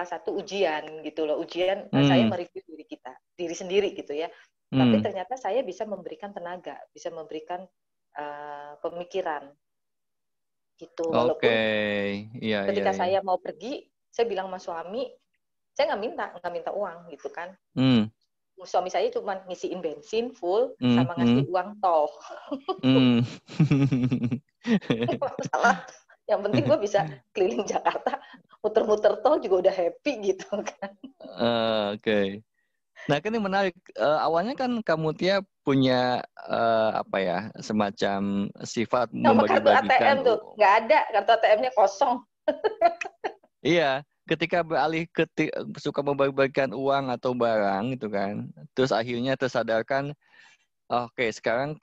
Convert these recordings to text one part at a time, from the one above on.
salah satu ujian gitu loh, ujian saya mereview diri sendiri gitu ya. Tapi ternyata saya bisa memberikan tenaga, bisa memberikan pemikiran gitu. Walaupun ketika saya mau pergi, saya bilang sama suami, saya nggak minta uang gitu kan. Suami saya cuma ngisiin bensin full sama ngasih uang tol. Masalah, yang penting gue bisa keliling Jakarta, muter-muter tol juga udah happy gitu kan. Oke. Nah, kan yang menarik, awalnya kan kamu Tia punya apa ya, semacam sifat Sama kartu ATM membagi-bagikan. tuh, nggak ada, kartu ATM-nya kosong. Iya, ketika beralih suka membagi-bagikan uang atau barang gitu kan, terus akhirnya tersadarkan, oke, sekarang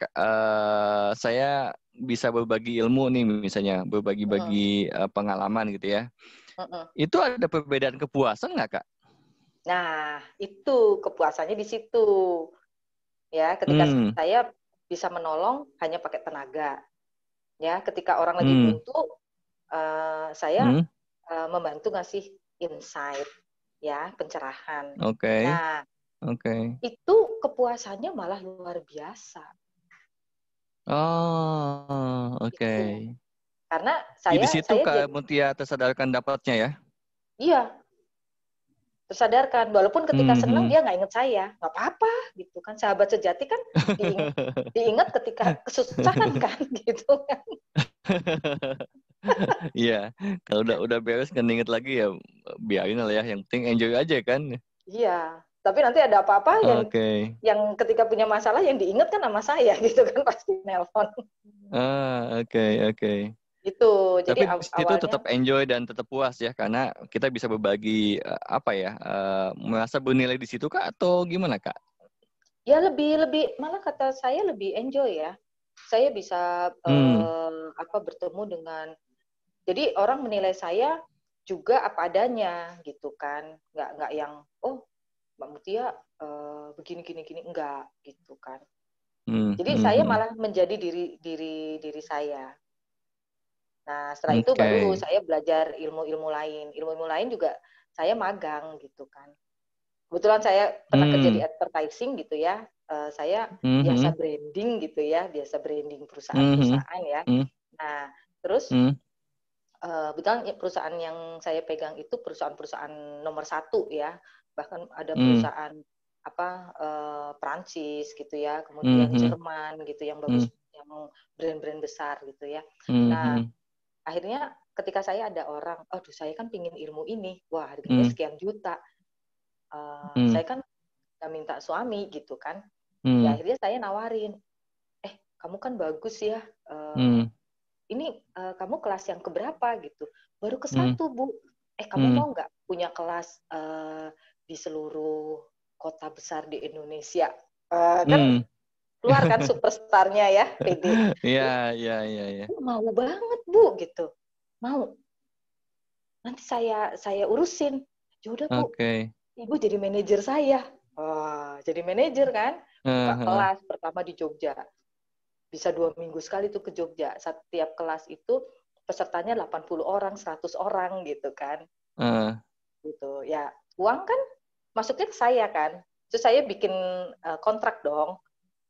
saya bisa berbagi ilmu nih, misalnya berbagi-bagi pengalaman gitu ya. Itu ada perbedaan kepuasan nggak, Kak? Nah, itu kepuasannya di situ. Ya, ketika saya bisa menolong hanya pakai tenaga. Ya, ketika orang lagi buntu, saya membantu ngasih insight, ya, pencerahan. Nah, itu kepuasannya malah luar biasa. Oh, oke. Gitu. Karena Di saya situ Kak Mutia tersadarkan dapatnya ya? Iya, tersadarkan. Walaupun ketika senang dia nggak inget saya, nggak apa-apa gitu kan. Sahabat sejati kan diingat ketika kesusahan kan, gitu kan. Iya, kalau udah beres kan inget lagi ya, biarin lah ya. Yang penting enjoy aja kan. Iya, tapi nanti ada apa-apa yang ketika punya masalah yang diingat kan sama saya gitu kan, pasti nelpon. Oke. Itu jadi Tapi di situ awalnya tetap enjoy dan tetap puas ya, karena kita bisa berbagi apa ya, merasa bernilai di situ Kak, atau gimana Kak? ya lebih malah kata saya lebih enjoy ya. Saya bisa bertemu dengan, jadi orang menilai saya juga apa adanya gitu kan, nggak yang Mbak Mutia begini gini enggak gitu kan. Jadi saya malah menjadi diri saya. Nah, setelah itu baru saya belajar ilmu-ilmu lain. Ilmu-ilmu lain juga saya magang gitu kan. Kebetulan saya pernah kerja di advertising gitu ya. Saya biasa branding gitu ya, biasa branding perusahaan-perusahaan ya. Nah, terus kebetulan perusahaan yang saya pegang itu perusahaan-perusahaan nomor 1 ya. Bahkan ada perusahaan Prancis gitu ya, kemudian Jerman gitu yang bagus, yang brand-brand besar gitu ya. Nah, akhirnya ketika saya ada orang, aduh saya kan pingin ilmu ini, wah harganya sekian juta, saya kan nggak minta suami gitu kan, ya akhirnya saya nawarin, kamu kan bagus ya, ini kamu kelas yang keberapa gitu, baru ke-1 Bu, kamu mau nggak punya kelas di seluruh kota besar di Indonesia, kan keluar kan superstarnya ya, PD. Iya. Mau banget Bu gitu, mau. Nanti saya urusin. Ya udah Bu, Ibu jadi manajer saya. Wah, jadi manajer kan, buka kelas pertama di Jogja. Bisa 2 minggu sekali tuh ke Jogja. Setiap kelas itu pesertanya 80 orang, 100 orang gitu kan. Gitu. Ya, uang kan masuknya ke saya kan. Terus saya bikin kontrak dong.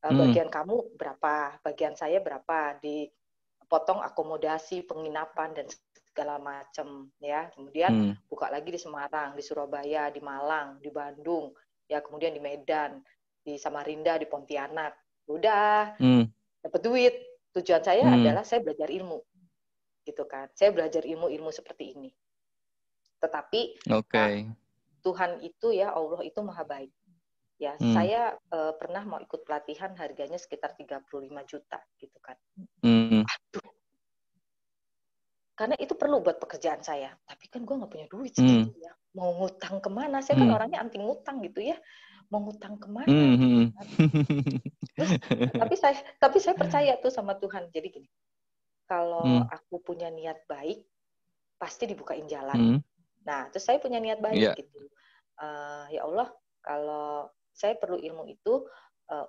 Bagian kamu berapa, bagian saya berapa, dipotong akomodasi, penginapan dan segala macam ya. Kemudian buka lagi di Semarang, di Surabaya, di Malang, di Bandung, ya kemudian di Medan, di Samarinda, di Pontianak. Udah dapat duit. Tujuan saya adalah saya belajar ilmu, gitu kan. Saya belajar ilmu-ilmu seperti ini. Tetapi Tuhan itu ya, Allah itu maha baik. Ya, saya pernah mau ikut pelatihan harganya sekitar 35 juta gitu kan. Aduh. Karena itu perlu buat pekerjaan saya. Tapi kan gue nggak punya duit segitu ya. Mau ngutang kemana? Saya kan orangnya anti ngutang gitu ya. Mau ngutang kemana? Terus, tapi saya percaya tuh sama Tuhan. Jadi gini, kalau aku punya niat baik, pasti dibukain jalan. Nah, terus saya punya niat baik gitu. Ya Allah, kalau saya perlu ilmu itu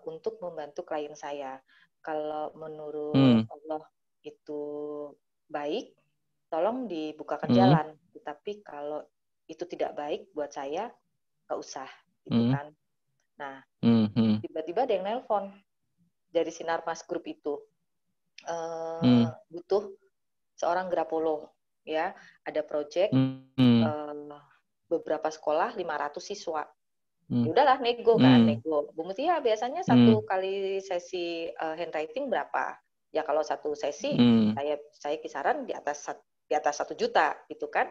untuk membantu klien saya. Kalau menurut Allah itu baik, tolong dibukakan jalan. Tapi kalau itu tidak baik buat saya, nggak usah, gitu kan. Nah, tiba-tiba ada yang nelpon dari Sinarmas Group itu, butuh seorang grapolog, ya, ada proyek beberapa sekolah 500 siswa. Ya udahlah nego kan, nego. Bu Mutia biasanya satu kali sesi handwriting berapa? Ya kalau satu sesi saya kisaran di atas 1 juta gitu kan.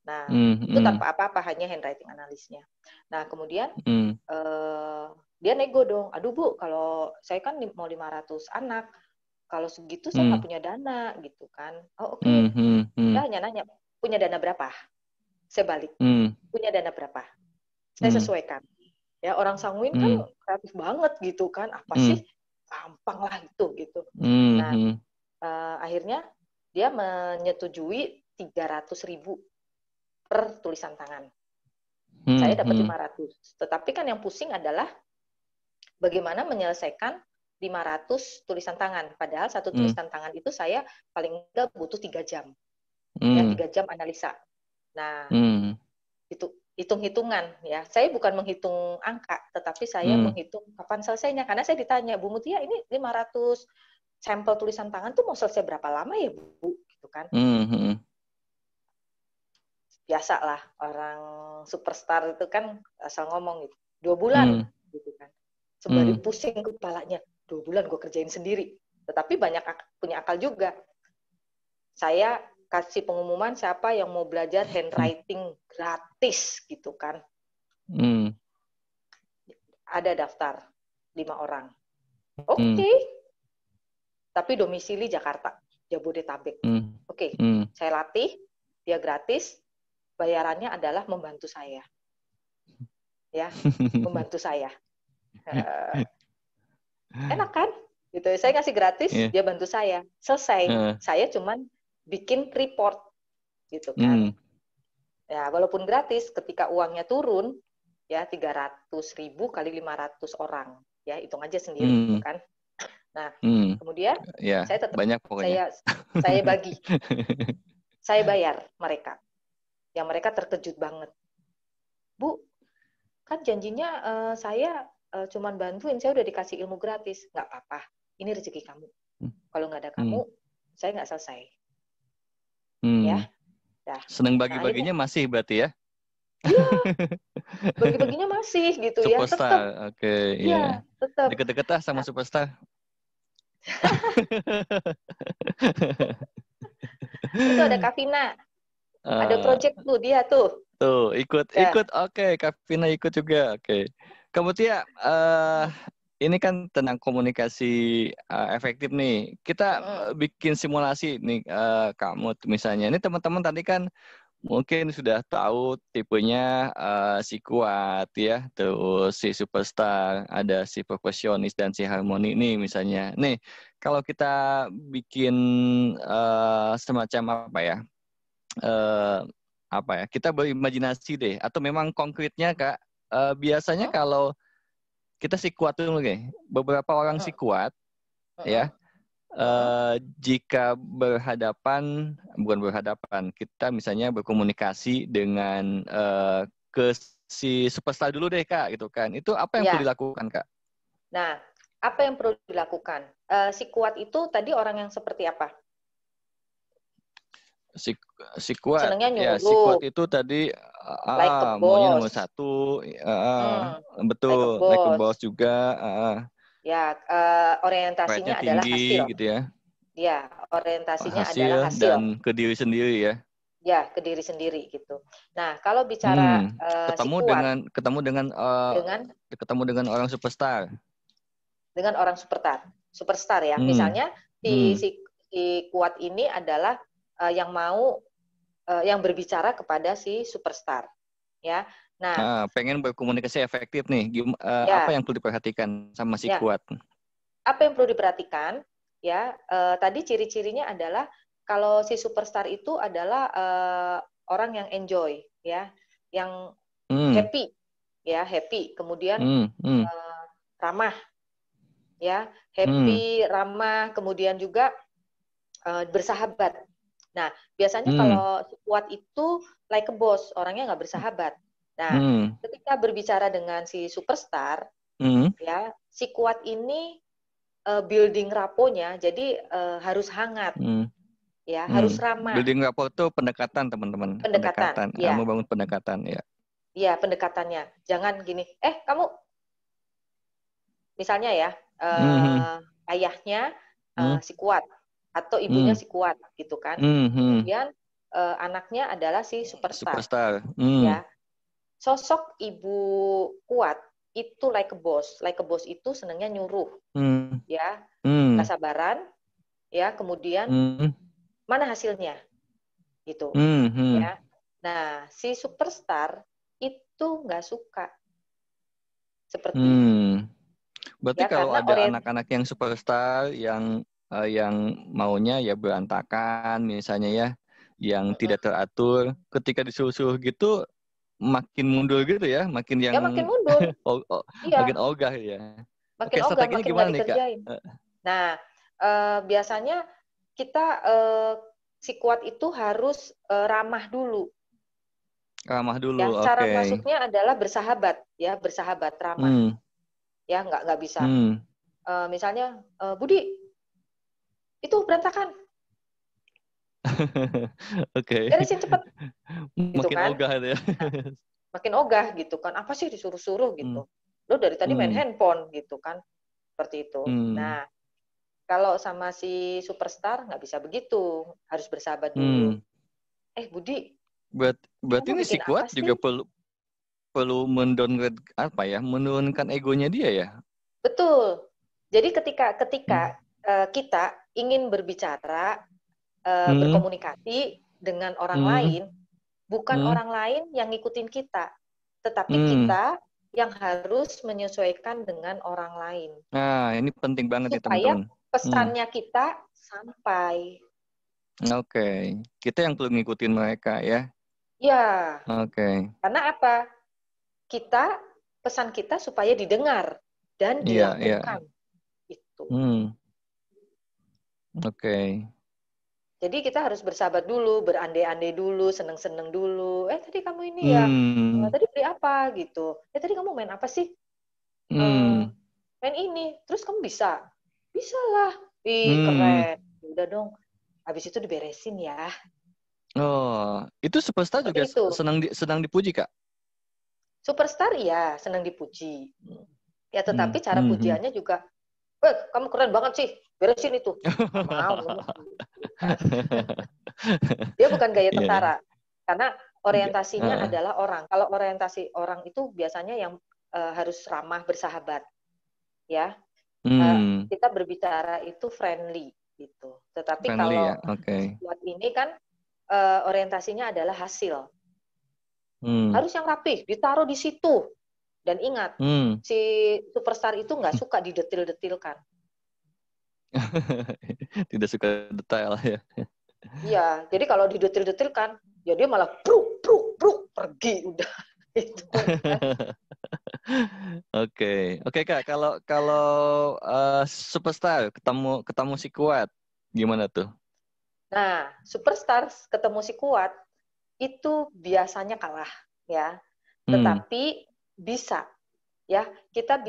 Nah, itu tanpa apa-apa, hanya handwriting analisnya. Nah, kemudian dia nego dong. Aduh Bu, kalau saya kan mau 500 anak, kalau segitu saya nggak punya dana gitu kan. Oh oke. Dia hanya nanya, punya dana berapa? Saya balik, punya dana berapa? Saya sesuaikan. Ya, orang sanguin kan kreatif banget gitu kan. Apa sih? Gampang lah itu gitu. Nah, akhirnya dia menyetujui 300.000 per tulisan tangan. Saya dapat 500. Tetapi kan yang pusing adalah bagaimana menyelesaikan 500 tulisan tangan. Padahal satu tulisan tangan itu saya paling enggak butuh 3 jam. Ya, 3 jam analisa. Nah, itu hitung-hitungan ya. Saya bukan menghitung angka, tetapi saya menghitung kapan selesainya. Karena saya ditanya, Bu Mutia, ini 500 sampel tulisan tangan tuh mau selesai berapa lama ya, Bu? Gitu kan. Biasalah orang superstar itu kan asal ngomong gitu. 2 bulan gitu kan. Sembari pusing kepalanya, 2 bulan gue kerjain sendiri. Tetapi banyak punya akal juga. Saya kasih pengumuman siapa yang mau belajar handwriting gratis gitu kan. Ada daftar 5 orang. Oke. Tapi domisili Jakarta, Jabodetabek. Oke. Saya latih, dia gratis. Bayarannya adalah membantu saya. Ya, membantu saya. Enak kan? Gitu. Saya ngasih gratis, dia bantu saya. Selesai. Saya cuman bikin report gitu kan. Ya, walaupun gratis, ketika uangnya turun, ya 300.000 kali 500 orang. Ya, hitung aja sendiri gitu kan. Nah, kemudian saya tetap banyak pokoknya. Saya bagi. Saya bayar mereka. Yang mereka terkejut banget. Bu, kan janjinya saya cuman bantuin, saya udah dikasih ilmu gratis. Nggak apa-apa, ini rezeki kamu. Kalau nggak ada kamu, saya nggak selesai. Ya, dah. Seneng bagi-baginya masih berarti ya? Iya, bagi-baginya masih gitu ya. Superstar, oke. Iya, tetap. Deket-deket lah sama superstar. Itu ada Kavina. Ada project tuh, dia tuh. Tuh, ikut. Oke, Kavina ikut juga. Oke. Kemudian, ini kan tentang komunikasi efektif nih. Kita bikin simulasi nih, kamu misalnya. Ini teman-teman tadi kan mungkin sudah tahu tipenya si kuat ya, terus si superstar, ada si profesionis dan si harmoni nih misalnya. Nih, kalau kita bikin semacam kita berimajinasi deh, atau memang konkretnya Kak, biasanya kalau kita si kuat dulu nih, beberapa orang si kuat ya, jika bukan berhadapan, kita misalnya berkomunikasi dengan ke si superstar dulu deh Kak, gitu kan. Itu apa yang perlu dilakukan Kak? Nah, apa yang perlu dilakukan? Si kuat itu tadi orang yang seperti apa? Si kuat, senengnya nyuruh. Ya si kuat itu tadi like maunya nomor 1, betul, like a boss juga. Ya, orientasinya adalah hasil. Gitu ya. Ya, orientasinya adalah hasil. Dan ke diri sendiri ya. Ya, ke diri sendiri gitu. Nah, kalau bicara ketemu dengan orang superstar. Dengan orang superstar ya. Misalnya si kuat ini adalah yang mau yang berbicara kepada si superstar, ya. Nah, pengen berkomunikasi efektif nih. Apa yang perlu diperhatikan sama si kuat? Apa yang perlu diperhatikan? Ya, tadi ciri-cirinya adalah kalau si superstar itu adalah orang yang enjoy, ya, yang happy, ya, happy. Kemudian ramah, ya, happy, ramah. Kemudian juga bersahabat. Nah, biasanya kalau si kuat itu like a boss, orangnya nggak bersahabat. Nah, ketika berbicara dengan si superstar, ya, si kuat ini building raponya, jadi harus hangat, ya, harus ramah. Building rapport itu pendekatan, teman-teman. Pendekatan. Ya. Kamu bangun pendekatan, ya. Iya, pendekatannya. Jangan gini, kamu, misalnya ya, ayahnya si kuat, atau ibunya si kuat, gitu kan. Kemudian anaknya adalah si superstar. Ya, sosok ibu kuat itu like a boss. Like a boss itu senangnya nyuruh, ya, kesabaran, ya, kemudian mana hasilnya, gitu, ya. Nah, si superstar itu nggak suka seperti itu. Berarti ya, kalau ada anak-anak yang superstar yang maunya ya berantakan misalnya ya, yang tidak teratur, ketika disuruh-suruh gitu makin mundur gitu ya, makin mundur. Makin ogah ya. Makin ogah, makin nggak dikerjain. Nah, biasanya kita si kuat itu harus ramah dulu. Ramah dulu, ya, cara masuknya adalah bersahabat, ya, bersahabat, ramah. Ya, nggak bisa. Misalnya, Budi, itu berantakan. Beresin cepet. Gitu makin kan? Ogah ya. Nah, makin ogah gitu kan. Apa sih disuruh-suruh gitu. Lo dari tadi main handphone gitu kan. Seperti itu. Nah, kalau sama si superstar nggak bisa begitu. Harus bersahabat dulu. Budi, berarti ini si kuat juga perlu mendowngrade apa ya, menurunkan egonya dia ya. Betul. Jadi ketika kita ingin berbicara, berkomunikasi dengan orang lain, bukan orang lain yang ngikutin kita, tetapi kita yang harus menyesuaikan dengan orang lain. Nah, ini penting banget ya teman-teman. Supaya pesannya kita sampai. Oke. Kita yang perlu ngikutin mereka ya. Ya. Oke. Karena apa? Pesan kita supaya didengar dan dilakukan. Itu. Oke. Jadi kita harus bersahabat dulu, berandai-andai dulu, seneng-seneng dulu. Tadi kamu ini ya, tadi beli apa gitu. Tadi kamu main apa sih? Main ini. Terus kamu bisa? Bisa lah. Keren. Udah dong. Habis itu diberesin ya. Oh, itu superstar seperti juga itu. Senang dipuji, Kak? Superstar ya, senang dipuji. Ya, tetapi cara pujiannya juga, kamu keren banget sih, beresin itu. Mau. Dia bukan gaya tentara. Karena orientasinya adalah orang. Kalau orientasi orang itu biasanya yang harus ramah, bersahabat. Ya. Kita berbicara itu friendly gitu. Tetapi friendly, kalau buat ini kan orientasinya adalah hasil. Harus yang rapih, ditaruh di situ. Dan ingat, si superstar itu nggak suka didetil-detilkan. Tidak suka detail ya. Iya, jadi kalau didetil-detilkan, ya dia malah bruk pergi udah. Itu. Oke Kak, kalau superstar ketemu si kuat, gimana tuh? Nah, superstar ketemu si kuat itu biasanya kalah ya, tetapi bisa ya, kita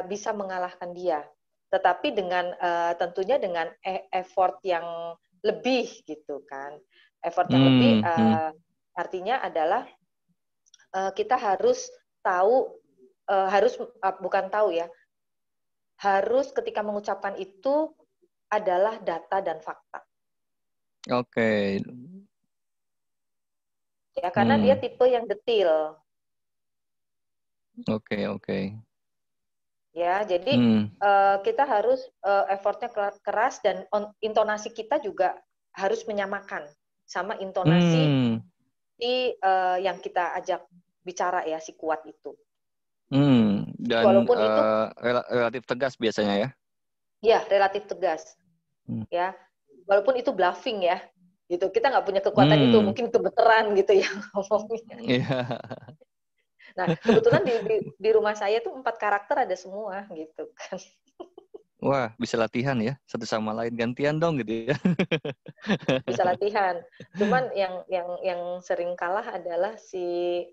bisa mengalahkan dia, tetapi dengan tentunya dengan effort yang lebih gitu kan. Effort yang lebih artinya adalah kita harus tahu, bukan tahu ya, harus ketika mengucapkan itu adalah data dan fakta. Oke. Ya, karena dia tipe yang detil. Oke. Ya, jadi kita harus effortnya keras dan intonasi kita juga harus menyamakan sama intonasi yang kita ajak bicara ya, si kuat itu. Dan walaupun itu relatif tegas biasanya ya? Ya, relatif tegas. Ya, walaupun itu bluffing ya, gitu. Kita nggak punya kekuatan itu, mungkin kebetulan gitu ya ngomongnya. Nah, kebetulan di rumah saya tuh 4 karakter ada semua gitu kan. Wah, bisa latihan ya, satu sama lain gantian dong gitu ya. Bisa latihan. Cuman yang sering kalah adalah si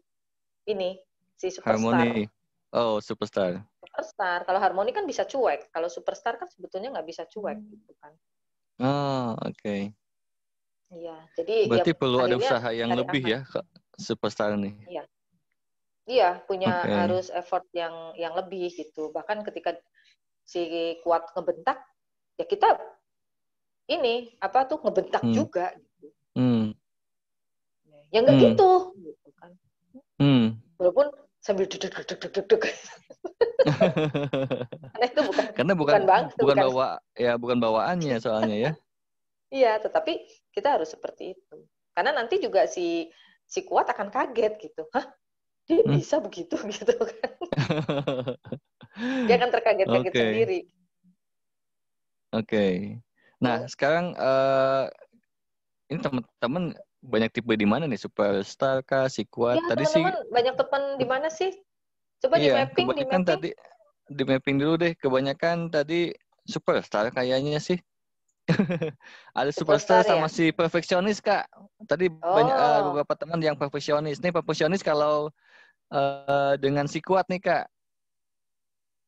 superstar. Harmoni. Oh, superstar. Superstar. Kalau harmoni kan bisa cuek. Kalau superstar kan sebetulnya nggak bisa cuek gitu kan. Oh, oke. Iya, jadi ya Berarti perlu ada akhirnya usaha yang cari lebih aman. ya, Kak, superstar nih. Iya. Iya, punya Oke. harus effort yang lebih gitu. Bahkan ketika si kuat ngebentak, ya kita ngebentak juga gitu. Ya nggak gitu kan. Walaupun sambil deg-deg. Karena itu Karena bukan bawaannya soalnya ya. Iya, tetapi kita harus seperti itu. Karena nanti juga si kuat akan kaget gitu. Hah? Dia bisa begitu gitu kan. Dia akan terkaget-kaget sendiri. Oke. Nah, sekarang ini teman-teman banyak tipe di mana nih? Superstar kah, si kuat? Ya, Tadi sih teman-teman banyak teman di mana sih? Coba di iya, mapping. kebanyakan tadi di mapping dulu deh. Kebanyakan tadi superstar kayaknya sih. Ada superstar Superstar ya? sama si perfeksionis, Kak. Tadi banyak beberapa teman yang perfeksionis. Nih perfeksionis kalau dengan si kuat nih, Kak.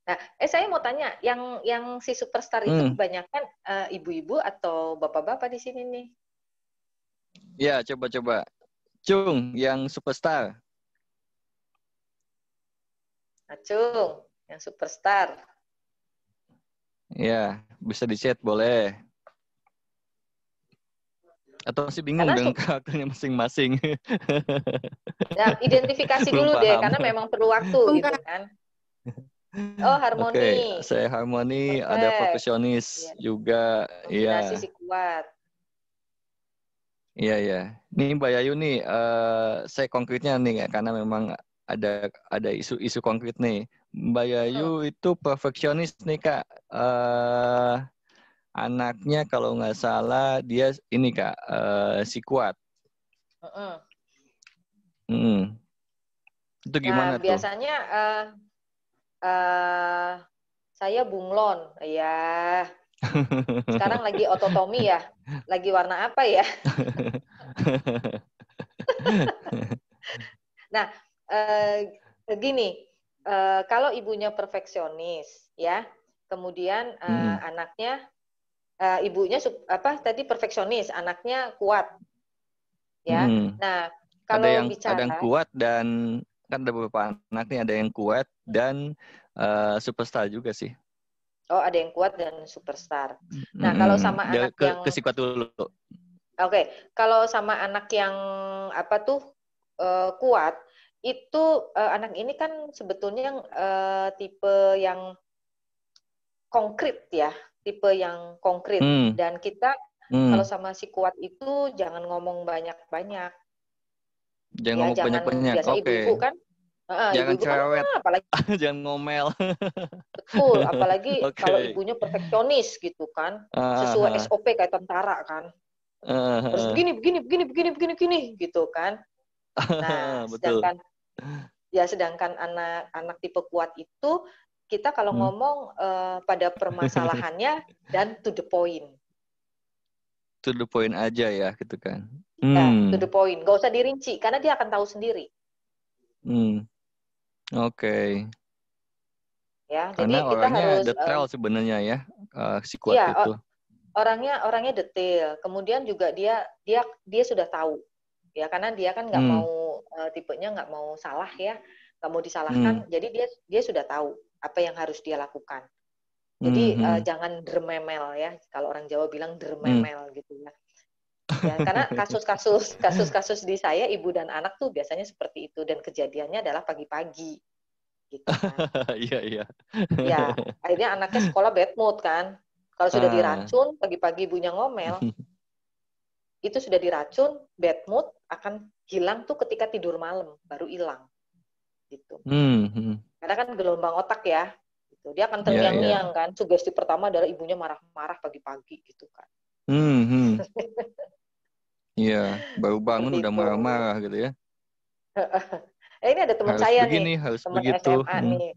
Nah, saya mau tanya, yang si superstar itu kebanyakan ibu-ibu atau bapak-bapak di sini nih? Ya, coba-coba. Cung, yang superstar. Acung, yang superstar. Ya, bisa di-chat boleh. Atau masih bingung dengan karakternya masing-masing. Nah, identifikasi Belum dulu deh, paham. karena memang perlu waktu gitu kan. Oh, harmoni. Oke, saya harmoni, ada Perfect. perfeksionis Ya. juga. Kombinasi Iya. si kuat. Iya, iya. Nih Mbak Yayu nih, saya konkretnya nih, karena memang ada isu-isu konkret nih. Mbak Yayu itu perfeksionis nih Kak. Anaknya kalau nggak salah dia ini Kak, si kuat. Itu Nah, gimana tuh? biasanya saya bunglon. Ya, sekarang lagi ototomi ya. Lagi warna apa ya? Nah, gini, kalau ibunya perfeksionis, ya, kemudian anaknya, ibunya tadi perfeksionis, anaknya kuat, ya. Nah, kalau ada yang bicara, kuat dan kan ada beberapa anak nih, ada yang kuat dan superstar juga sih. oh ada yang kuat dan superstar. Nah, kalau sama anak yang ke sikuat dulu. Oke, kalau sama anak yang kuat, itu anak ini kan sebetulnya tipe yang konkret ya, tipe yang konkret. Dan kita kalau sama si kuat itu jangan ngomong banyak-banyak. Jangan Ya, ngomong banyak-banyak. biasa ibu-ibu kan, Jangan ibu-ibu kan cerewet. apalagi Jangan ngomel. betul, apalagi kalau ibunya perfeksionis gitu kan, sesuai SOP kayak tentara kan. Harus begini gitu kan. Nah, Betul. sedangkan anak tipe kuat itu kita kalau ngomong pada permasalahannya dan to the point. To the point aja ya, gitu kan. Ya, to the point. Gak usah dirinci karena dia akan tahu sendiri. Oke. Ya, Karena jadi kita orangnya harus detail sebenarnya ya, si kuat itu. Orangnya detail. Kemudian juga dia sudah tahu. Ya, karena dia kan nggak mau tipenya nggak mau salah ya, nggak mau disalahkan. Jadi dia sudah tahu apa yang harus dia lakukan. Jadi jangan dermemel ya, kalau orang Jawa bilang dermemel gitu ya. Ya, karena kasus-kasus di saya ibu dan anak tuh biasanya seperti itu dan kejadiannya adalah pagi-pagi gitu kan. Iya, iya. Ya, akhirnya anaknya sekolah bad mood kan. Kalau sudah diracun pagi-pagi ibunya ngomel, itu sudah diracun, bad mood akan hilang tuh ketika tidur malam, baru hilang. Gitu. Karena kan gelombang otak ya. Gitu. Dia akan terngiang-ngiang kan. Sugesti pertama adalah ibunya marah-marah pagi-pagi gitu kan. Iya, baru bangun udah marah-marah gitu ya. Ini ada teman saya nih, harus teman begitu. SMA nih.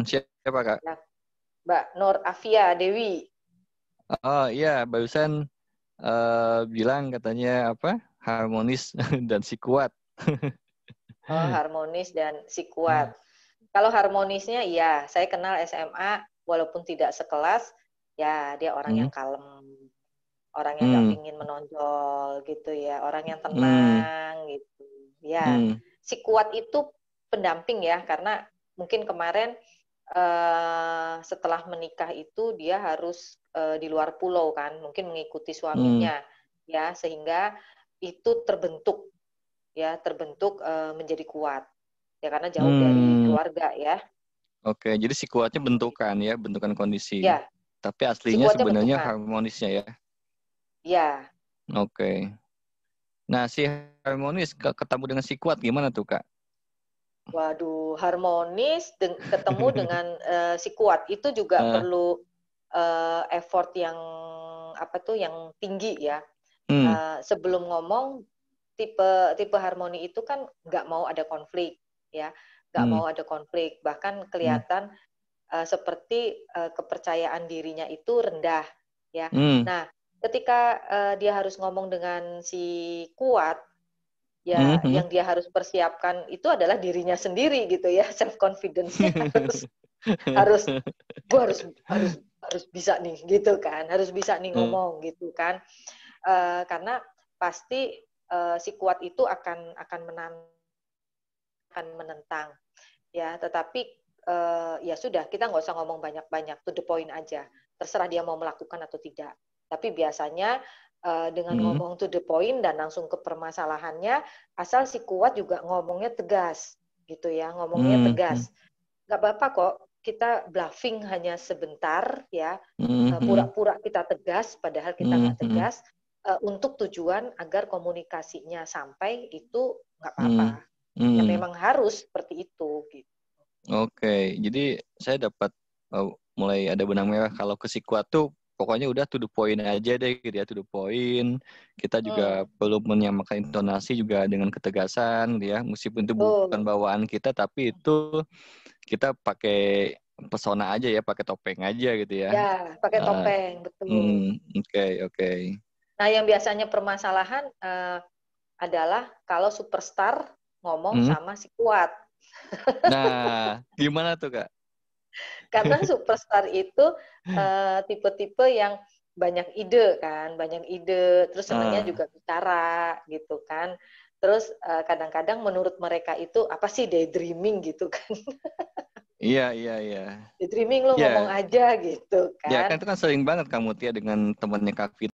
Siapa Kak? Nah, Mbak Nur Afia Dewi. Oh iya, barusan bilang katanya apa? Harmonis dan si kuat. Oh, harmonis dan si kuat. Kalau harmonisnya, iya, saya kenal SMA, walaupun tidak sekelas, ya dia orang yang kalem, orang yang nggak pingin menonjol, gitu ya, orang yang tenang, gitu. Ya, si kuat itu pendamping ya, karena mungkin kemarin setelah menikah itu dia harus di luar pulau kan, mungkin mengikuti suaminya, ya, sehingga itu terbentuk menjadi kuat. Ya karena jauh dari keluarga ya. Oke, jadi si kuatnya bentukan ya, bentukan kondisi. Ya. Tapi Si aslinya kuatnya sebenarnya bentukan. harmonisnya ya. Ya. Oke. Nah, si harmonis ketemu dengan si kuat gimana tuh, Kak? Waduh, harmonis ketemu dengan si kuat itu juga perlu effort yang yang tinggi ya. Sebelum ngomong tipe harmoni itu kan nggak mau ada konflik ya, nggak mau ada konflik, bahkan kelihatan seperti kepercayaan dirinya itu rendah ya. Nah, ketika dia harus ngomong dengan si kuat, ya yang dia harus persiapkan itu adalah dirinya sendiri gitu ya, self confidence-nya harus gue harus bisa nih gitu kan, harus bisa nih ngomong gitu kan, karena pasti si kuat itu akan menentang ya, tetapi ya sudah, kita nggak usah ngomong banyak-banyak, to the point aja, terserah dia mau melakukan atau tidak. Tapi biasanya dengan ngomong to the point dan langsung ke permasalahannya, asal si kuat juga ngomongnya tegas gitu ya, ngomongnya tegas. Nggak apa-apa kok kita bluffing hanya sebentar ya, pura-pura kita tegas padahal kita nggak tegas, untuk tujuan agar komunikasinya sampai, itu nggak apa-apa. Ya memang harus seperti itu gitu. Oke, jadi saya dapat mulai ada benang merah kalau ke si kuat tuh pokoknya udah to the point aja deh gitu ya, to the point. Kita juga perlu menyamakan intonasi juga dengan ketegasan gitu ya, meskipun itu bukan bawaan kita, tapi itu kita pakai pesona aja ya, pakai topeng aja gitu ya. Ya, pakai topeng, betul. Oke. Nah, yang biasanya permasalahan adalah kalau superstar ngomong sama si kuat. Nah, gimana tuh, Kak? Karena superstar itu tipe-tipe yang banyak ide kan, terus senangnya juga bicara gitu kan. Terus kadang-kadang menurut mereka itu apa sih daydreaming gitu kan. Iya. Daydreaming lo ngomong aja gitu Ya kan. kan itu kan sering banget kamu Tia dengan temannya Kak Fit